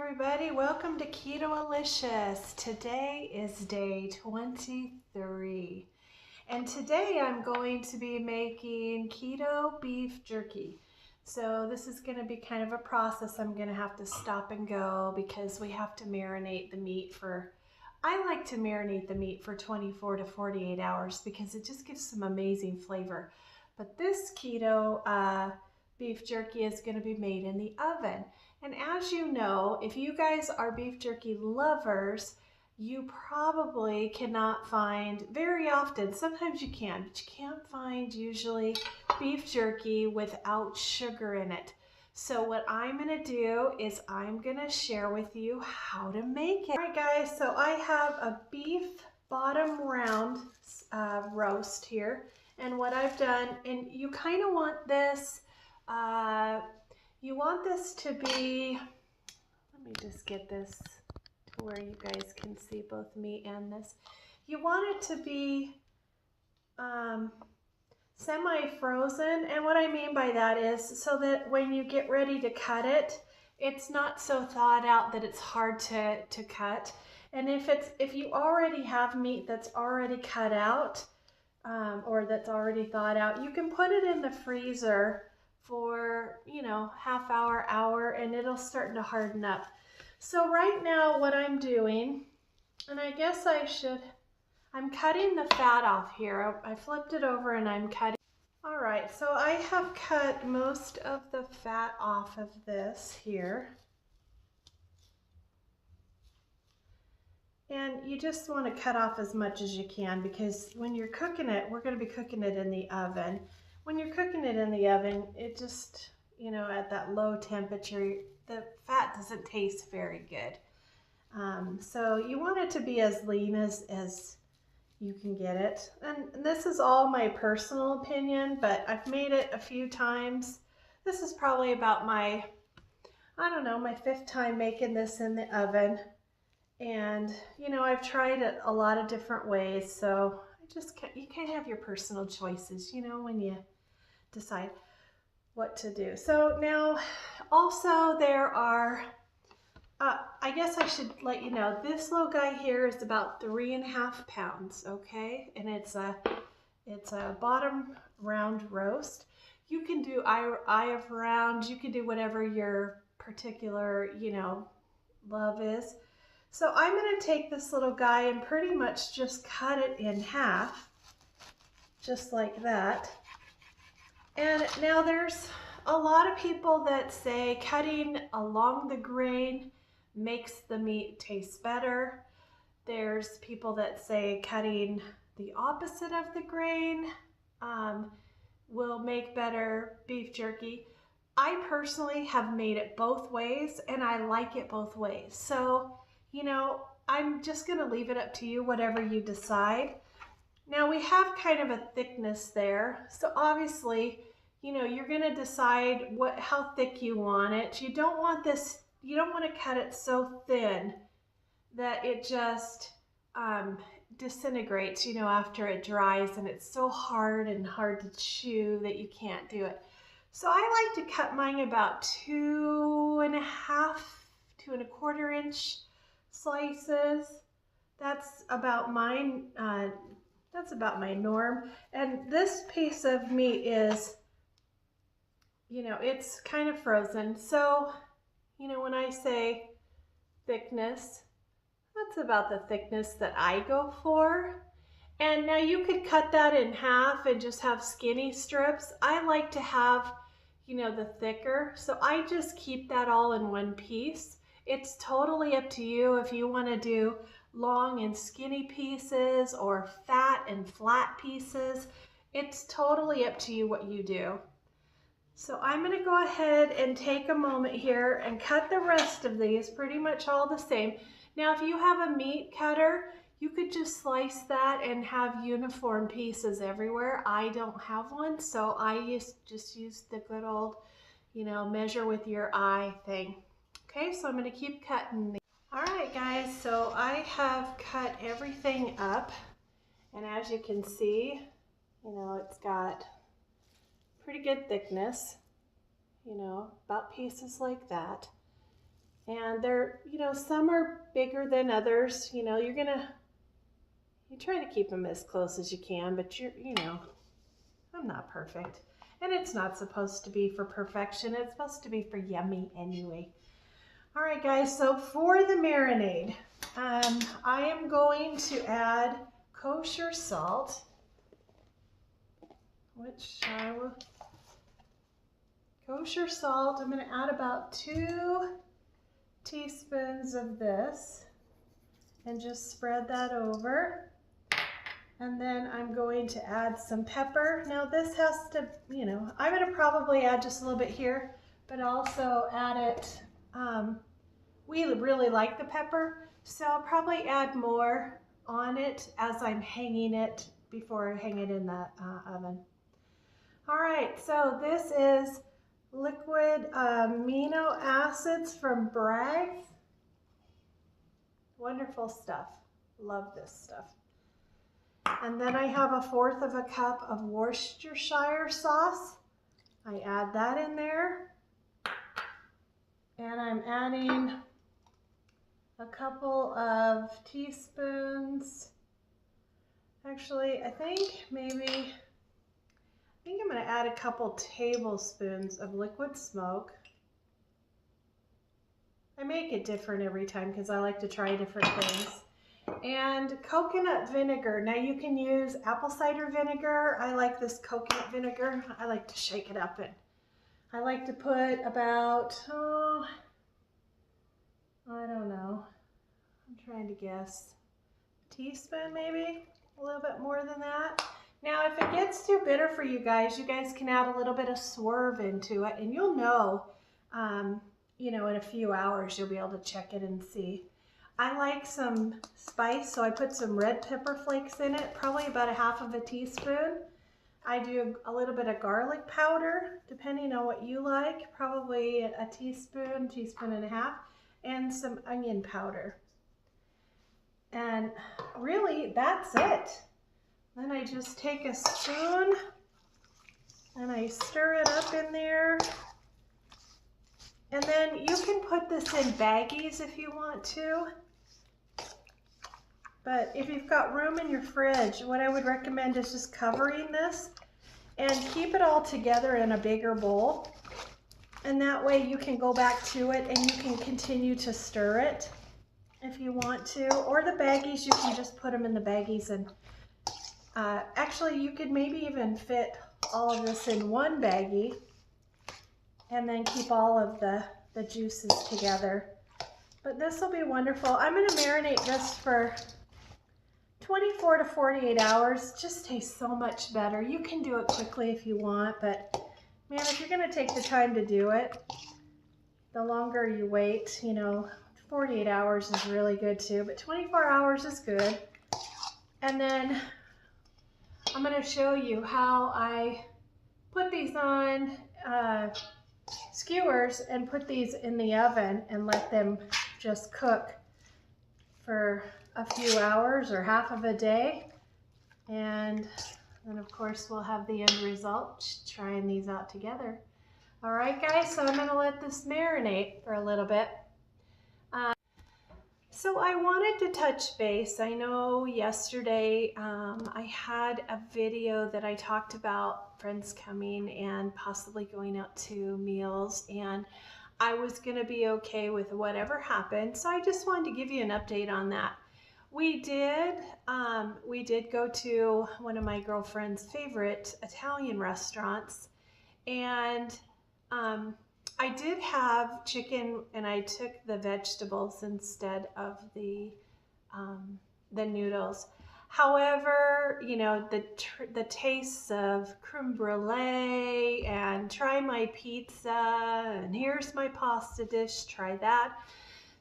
everybody, welcome to Keto-alicious. Today is day 23 and today I'm going to be making keto beef jerky. So this is going to be kind of a process. I'm going to have to stop and go because we have to marinate the meat I like to marinate the meat for 24 to 48 hours because it just gives some amazing flavor. But this keto beef jerky is going to be made in the oven. And as you know, if you guys are beef jerky lovers, you probably cannot find very often, sometimes you can, but you can't find usually beef jerky without sugar in it. So what I'm going to do is I'm going to share with you how to make it. All right guys, so I have a beef bottom round roast here. And what I've done, and you kind of want this, to be, let me just get this to where you guys can see both me and this. You want it to be semi-frozen, and what I mean by that is so that when you get ready to cut it, it's not so thawed out that it's hard to cut. And if you already have meat that's already cut out or that's already thawed out, you can put it in the freezer for, half hour, and it'll start to harden up. So right now what I'm doing, and I guess I'm cutting the fat off here. I flipped it over and I'm cutting. All right, so I have cut most of the fat off of this here. And you just want to cut off as much as you can because when you're cooking it, we're going to be cooking it in the oven. When you're cooking it in the oven, it just, at that low temperature, the fat doesn't taste very good. So you want it to be as lean as you can get it. And this is all my personal opinion, but I've made it a few times. This is probably about my 5th time making this in the oven. And, I've tried it a lot of different ways. So you can have your personal choices, when you decide what to do. So now also there are, I guess I should let you know, this little guy here is about 3.5 pounds, okay? And it's a bottom round roast. You can do eye of round, you can do whatever your particular, love is. So I'm gonna take this little guy and pretty much just cut it in half, just like that. And now there's a lot of people that say cutting along the grain makes the meat taste better. There's people that say cutting the opposite of the grain will make better beef jerky. I personally have made it both ways and I like it both ways. So, I'm just gonna leave it up to you, whatever you decide. Now we have kind of a thickness there. So obviously, you're gonna decide how thick you want it. You don't want to cut it so thin that it just disintegrates, after it dries and it's so hard to chew that you can't do it. So I like to cut mine about 2.5 to 1/4 inch slices. That's about mine. That's about my norm. And this piece of meat is, it's kind of frozen. So, when I say thickness, that's about the thickness that I go for. And now you could cut that in half and just have skinny strips. I like to have, the thicker. So I just keep that all in one piece. It's totally up to you if you want to do long and skinny pieces or fat and flat pieces. It's totally up to you what you do. So I'm going to go ahead and take a moment here and cut the rest of these pretty much all the same. Now if you have a meat cutter, you could just slice that and have uniform pieces everywhere. I don't have one, so I just use the good old, measure with your eye thing. Okay, so I'm going to keep cutting these. All right, guys, so I have cut everything up, and as you can see, it's got pretty good thickness, about pieces like that. And they're, you know, some are bigger than others. You know, you try to keep them as close as you can, but you know, I'm not perfect. And it's not supposed to be for perfection. It's supposed to be for yummy anyway. All right, guys, so for the marinade, I am going to add kosher salt, which I will, kosher salt, I'm going to add about 2 teaspoons of this and just spread that over. And then I'm going to add some pepper. Now this has to, you know, I'm going to probably add just a little bit here, but also add it, we really like the pepper, so I'll probably add more on it as I'm hanging it before I hang it in the oven. All right, so this is liquid amino acids from Bragg's. Wonderful stuff. Love this stuff. And then I have 1/4 of a cup of Worcestershire sauce. I add that in there. And I'm adding a couple of teaspoons. Actually, I think I'm going to add a couple tablespoons of liquid smoke. I make it different every time because I like to try different things. And coconut vinegar. Now you can use apple cider vinegar. I like this coconut vinegar. I like to shake it up, and I like to put about, I don't know, I'm trying to guess, a teaspoon maybe, a little bit more than that. Now if it gets too bitter for you guys can add a little bit of swerve into it, and you'll know, you know, in a few hours you'll be able to check it and see. I like some spice, so I put some red pepper flakes in it, probably about 1/2 teaspoon. I do a little bit of garlic powder, depending on what you like, probably a teaspoon, teaspoon and a half, and some onion powder. And really, that's it. Then I just take a spoon and I stir it up in there. And then you can put this in baggies if you want to. But if you've got room in your fridge, what I would recommend is just covering this and keep it all together in a bigger bowl. And that way you can go back to it and you can continue to stir it if you want to. Or the baggies, you can just put them in the baggies. And actually you could maybe even fit all of this in one baggie and then keep all of the juices together. But this will be wonderful. I'm going to marinate this for 24 to 48 hours. Just tastes so much better. You can do it quickly if you want, but man, if you're going to take the time to do it, the longer you wait, you know, 48 hours is really good too, but 24 hours is good. And then I'm going to show you how I put these on skewers and put these in the oven and let them just cook for a few hours or half of a day. And then of course we'll have the end result, trying these out together. All right guys, so I'm gonna let this marinate for a little bit. So I wanted to touch base. I know yesterday I had a video that I talked about friends coming and possibly going out to meals, and I was gonna be okay with whatever happened. So I just wanted to give you an update on that. We did go to one of my girlfriend's favorite Italian restaurants, and I did have chicken, and I took the vegetables instead of the noodles. However, you know, the tastes of creme brulee and try my pizza and here's my pasta dish, try that.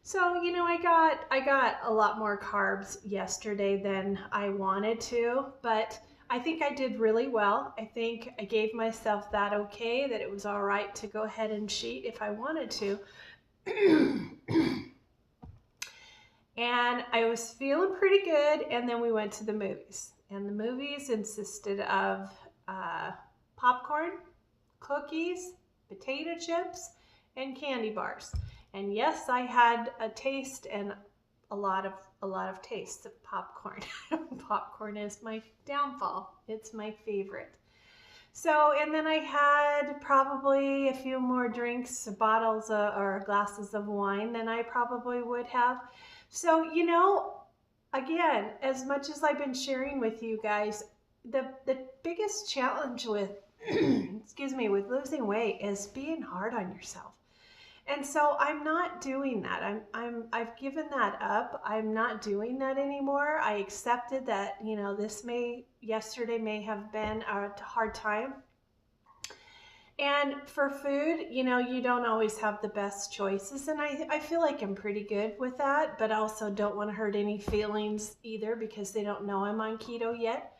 So, you know, I got a lot more carbs yesterday than I wanted to, but I think I did really well. I think I gave myself that okay, that it was all right to go ahead and cheat if I wanted to. And I was feeling pretty good, and then we went to the movies. And the movies consisted of popcorn, cookies, potato chips, and candy bars. And yes, I had a taste and a lot of tastes of popcorn. Popcorn is my downfall. It's my favorite. So, and then I had probably a few more drinks, bottles or glasses of wine than I probably would have. So, again, as much as I've been sharing with you guys, the biggest challenge with excuse me, with losing weight is being hard on yourself. And so I'm not doing that. I've given that up. I'm not doing that anymore. I accepted that, yesterday may have been a hard time. And for food, you don't always have the best choices. And I feel like I'm pretty good with that, but also don't want to hurt any feelings either because they don't know I'm on keto yet.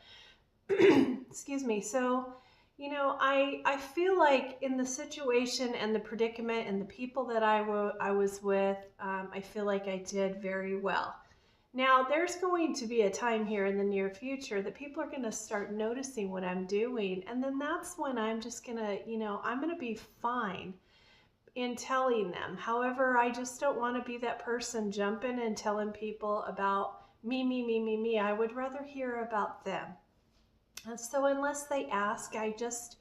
Excuse me. So, I feel like in the situation and the predicament and the people that I was with, I feel like I did very well. Now, there's going to be a time here in the near future that people are going to start noticing what I'm doing. And then that's when I'm just going to, I'm going to be fine in telling them. However, I just don't want to be that person jumping and telling people about me, me, me, me, me. I would rather hear about them. And so unless they ask, I just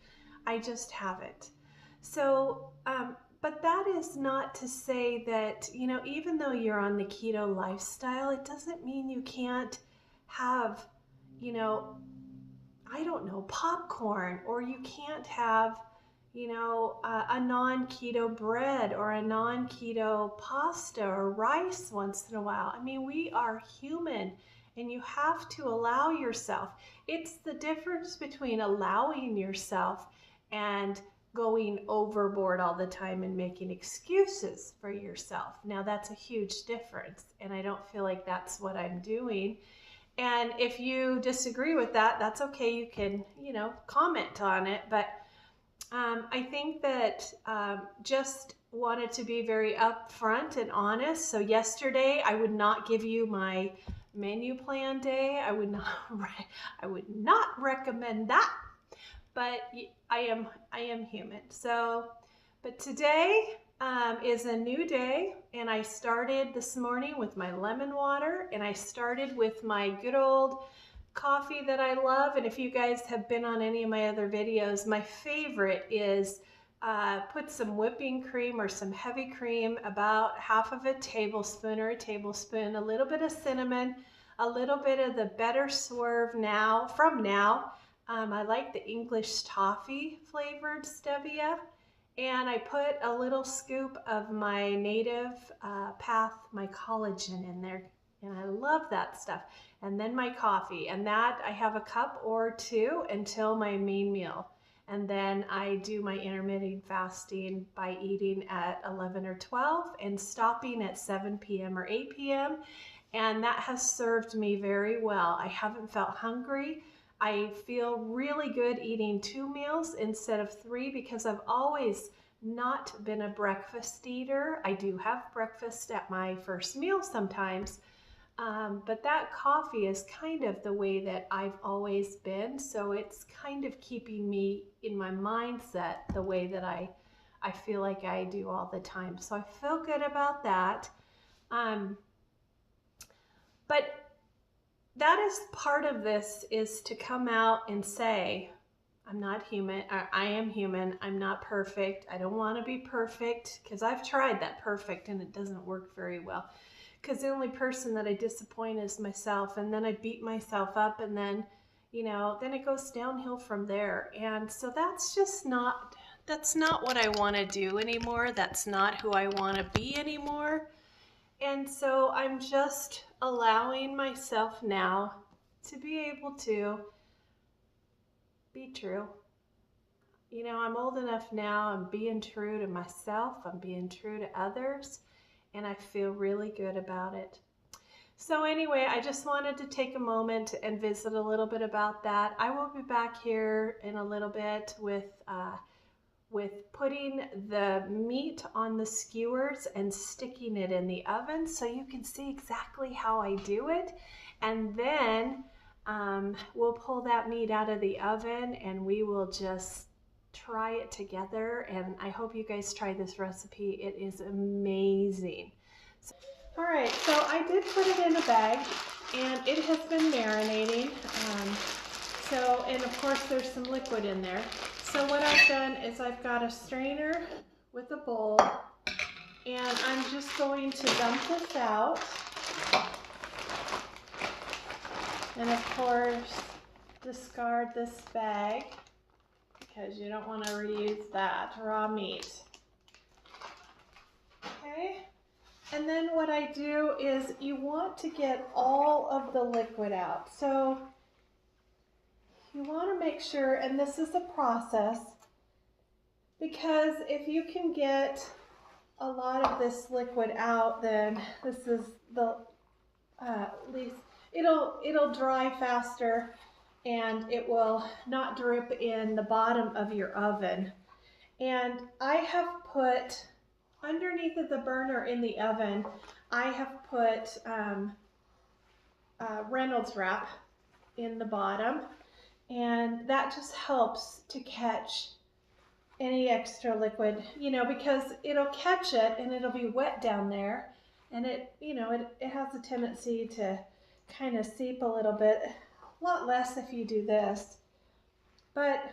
haven't. So, but that is not to say that, even though you're on the keto lifestyle, it doesn't mean you can't have, I don't know, popcorn, or you can't have, a non-keto bread or a non-keto pasta or rice once in a while. I mean, we are human and you have to allow yourself. It's the difference between allowing yourself and going overboard all the time and making excuses for yourself. Now that's a huge difference, and I don't feel like that's what I'm doing. And if you disagree with that, that's okay. You can, comment on it. But I think that just wanted to be very upfront and honest. So yesterday, I would not give you my menu plan day. I would not recommend that. But I am human. So, but today is a new day, and I started this morning with my lemon water, and I started with my good old coffee that I love. And if you guys have been on any of my other videos, my favorite is put some whipping cream or some heavy cream, about half of a tablespoon or a tablespoon, a little bit of cinnamon, a little bit of the Better Swerve from Now. I like the English toffee flavored stevia. And I put a little scoop of my native path, my collagen in there. And I love that stuff. And then my coffee. And that I have a cup or two until my main meal. And then I do my intermittent fasting by eating at 11 or 12 and stopping at 7 p.m. or 8 p.m. And that has served me very well. I haven't felt hungry. I feel really good eating 2 meals instead of 3 because I've always not been a breakfast eater. I do have breakfast at my first meal sometimes, but that coffee is kind of the way that I've always been. So it's kind of keeping me in my mindset the way that I feel like I do all the time. So I feel good about that. But that is part of this, is to come out and say, I'm not human, or I am human, I'm not perfect, I don't want to be perfect, because I've tried that perfect and it doesn't work very well. Because the only person that I disappoint is myself, and then I beat myself up, and then, then it goes downhill from there. And so that's not what I want to do anymore. That's not who I want to be anymore. And so I'm just allowing myself now to be able to be true. I'm old enough now. I'm being true to myself. I'm being true to others. And I feel really good about it. So anyway, I just wanted to take a moment and visit a little bit about that. I will be back here in a little bit with putting the meat on the skewers and sticking it in the oven so you can see exactly how I do it. And then we'll pull that meat out of the oven and we will just try it together, and I hope you guys try this recipe. It is amazing. All right, so I did put it in a bag, and it has been marinating. And of course there's some liquid in there. So what I've done is I've got a strainer with a bowl, and I'm just going to dump this out. And of course, discard this bag because you don't want to reuse that raw meat. Okay, and then what I do is you want to get all of the liquid out. So you want to make sure, and this is a process, because if you can get a lot of this liquid out, then this is the at least it'll dry faster, and it will not drip in the bottom of your oven. And I have put underneath of the burner in the oven, I have put Reynolds wrap in the bottom, and that just helps to catch any extra liquid, you know, because it'll catch it and it'll be wet down there, and it has a tendency to kind of seep a little bit. A lot less if you do this, but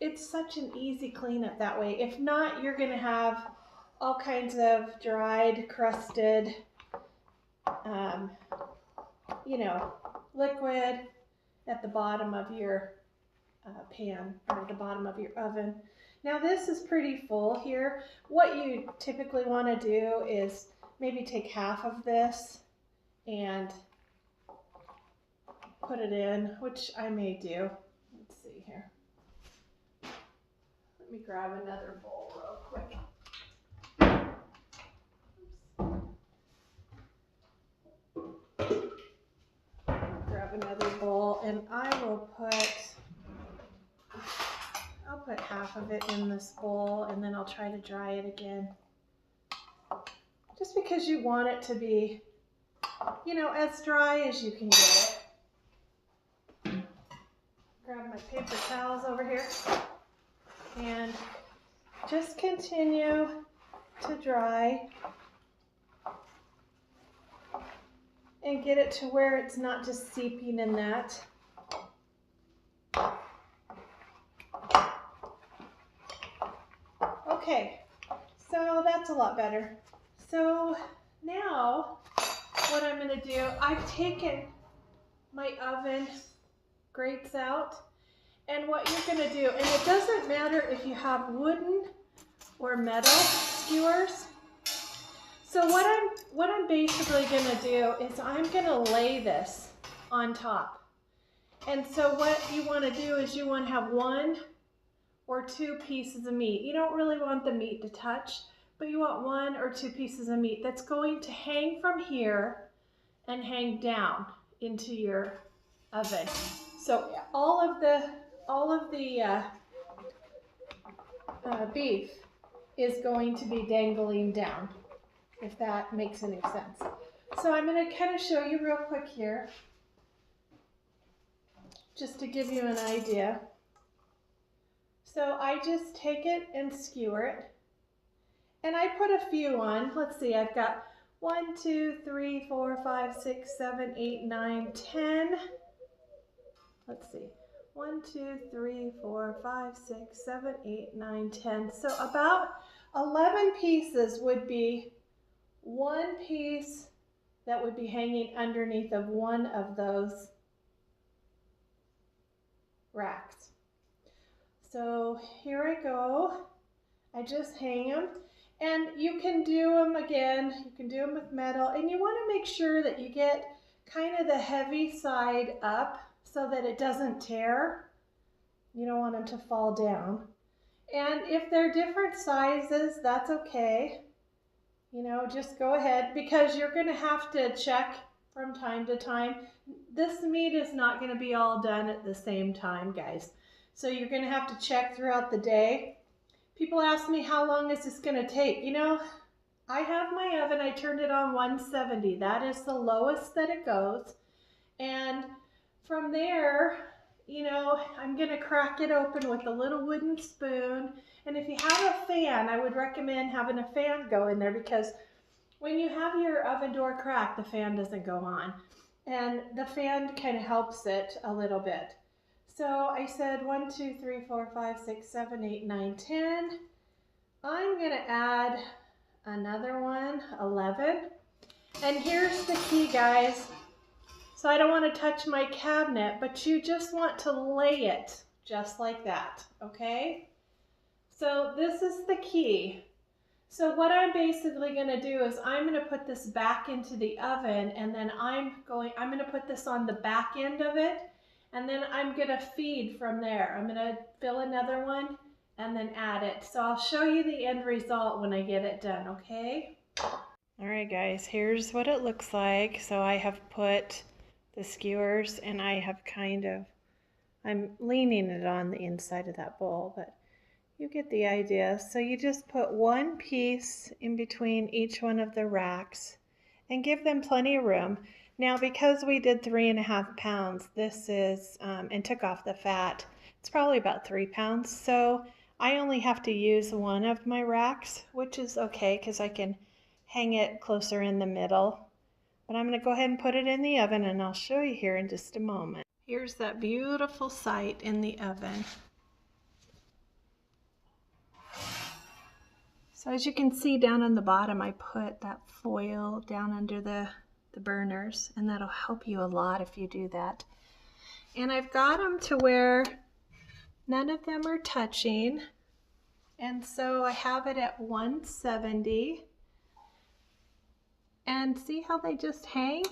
it's such an easy cleanup that way. If not, you're going to have all kinds of dried, crusted, liquid at the bottom of your pan or the bottom of your oven. Now this is pretty full here. What you typically want to do is maybe take half of this and put it in, which I may do. Let's see here. Let me grab another bowl real quick. Grab another bowl, and I'll put half of it in this bowl, and then I'll try to dry it again. Just because you want it to be, as dry as you can get it. Grab my paper towels over here, and just continue to dry and get it to where it's not just seeping in that. Okay, so that's a lot better. So now what I'm going to do, I've taken my oven grates out, and what you're going to do, and it doesn't matter if you have wooden or metal skewers. So what I'm basically going to do is I'm going to lay this on top. And so what you want to do is you want to have 1 or 2 pieces of meat. You don't really want the meat to touch, but you want 1 or 2 pieces of meat that's going to hang from here and hang down into your oven. So all of the beef is going to be dangling down, if that makes any sense. So I'm going to kind of show you real quick here, just to give you an idea. So I just take it and skewer it, and I put a few on. Let's see, I've got 1, 2, 3, 4, 5, 6, 7, 8, 9, 10. Let's see, 1, 2, 3, 4, 5, 6, 7, 8, 9, 10. So about 11 pieces would be 1 piece that would be hanging underneath of one of those racks. So here I go. I just hang them, and you can do them again. You can do them with metal, and you want to make sure that you get kind of the heavy side up so that it doesn't tear. You don't want them to fall down. And if they're different sizes, that's okay. Just go ahead, because you're going to have to check from time to time. This meat is not going to be all done at the same time, guys. So you're going to have to check throughout the day. People ask me, how long is this going to take? I have my oven, I turned it on 170. That is the lowest that it goes. And from there, I'm gonna crack it open with a little wooden spoon. And if you have a fan, I would recommend having a fan go in there, because when you have your oven door cracked, the fan doesn't go on. And the fan kind of helps it a little bit. So I said 1, 2, 3, 4, 5, 6, 7, 8, 9, 10. I'm gonna add another one, 11. And here's the key, guys. So I don't want to touch my cabinet, but you just want to lay it just like that, okay? So this is the key. So what I'm basically going to do is I'm going to put this back into the oven, and then I'm going to put this on the back end of it, and then I'm going to feed from there. I'm going to fill another one and then add it. So I'll show you the end result when I get it done, okay? All right, guys, here's what it looks like. So I have put the skewers, and I have I'm leaning it on the inside of that bowl, but you get the idea. So you just put one piece in between each one of the racks and give them plenty of room. Now, because we did 3.5 pounds, this is, and took off the fat, it's probably about 3 pounds. So I only have to use one of my racks, which is okay because I can hang it closer in the middle. But I'm going to go ahead and put it in the oven, and I'll show you here in just a moment. Here's that beautiful sight in the oven. So as you can see down on the bottom, I put that foil down under the burners, and that'll help you a lot if you do that. And I've got them to where none of them are touching. And so I have it at 170. And see how they just hang?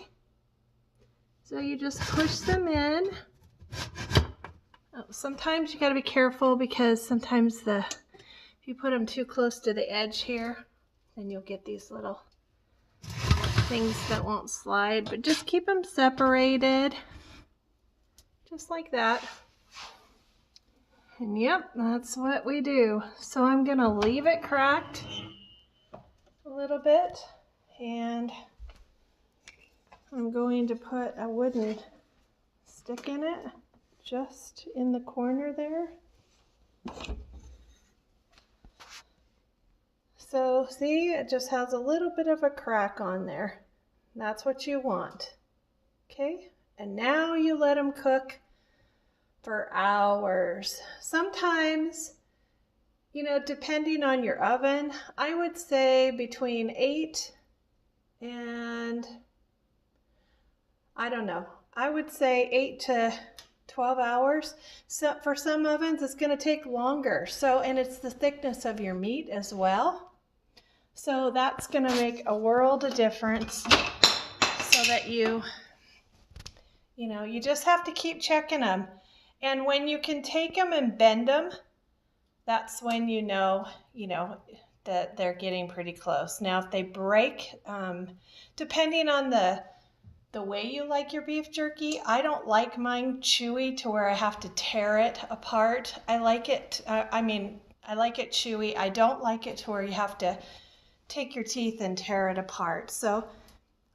So you just push them in. Oh, sometimes you gotta be careful, because sometimes if you put them too close to the edge here, then you'll get these little things that won't slide. But just keep them separated, just like that. And yep, that's what we do. So I'm gonna leave it cracked a little bit, and I'm going to put a wooden stick in it, just in the corner there. So see, it just has a little bit of a crack on there. That's what you want. Okay, and now you let them cook for hours. Sometimes, depending on your oven, I would say between 8 and, I don't know, I would say 8 to 12 hours. So for some ovens, it's going to take longer. So, and it's the thickness of your meat as well. So that's going to make a world of difference, so that you just have to keep checking them. And when you can take them and bend them, that's when you know that they're getting pretty close. Now, if they break, depending on the way you like your beef jerky, I don't like mine chewy to where I have to tear it apart. I like it, I like it chewy. I don't like it to where you have to take your teeth and tear it apart. So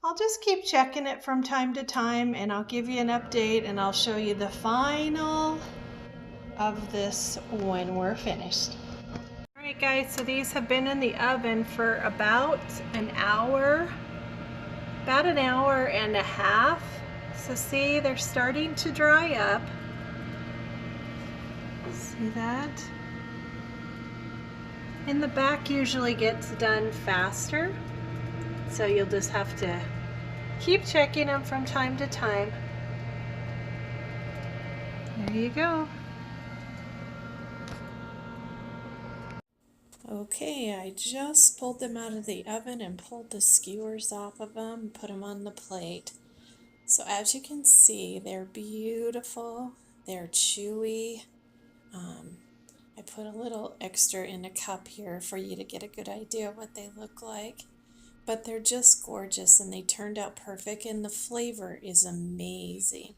I'll just keep checking it from time to time, and I'll give you an update, and I'll show you the final of this when we're finished. All right, guys, so these have been in the oven for about an hour and a half. So see, they're starting to dry up. See that? And the back usually gets done faster, so you'll just have to keep checking them from time to time. There you go. Okay, I just pulled them out of the oven and pulled the skewers off of them and put them on the plate. So as you can see, they're beautiful, they're chewy. I put a little extra in a cup here for you to get a good idea of what they look like. But they're just gorgeous, and they turned out perfect, and the flavor is amazing.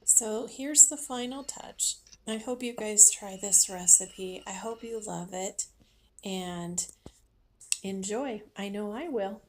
So here's the final touch. I hope you guys try this recipe. I hope you love it and enjoy. I know I will.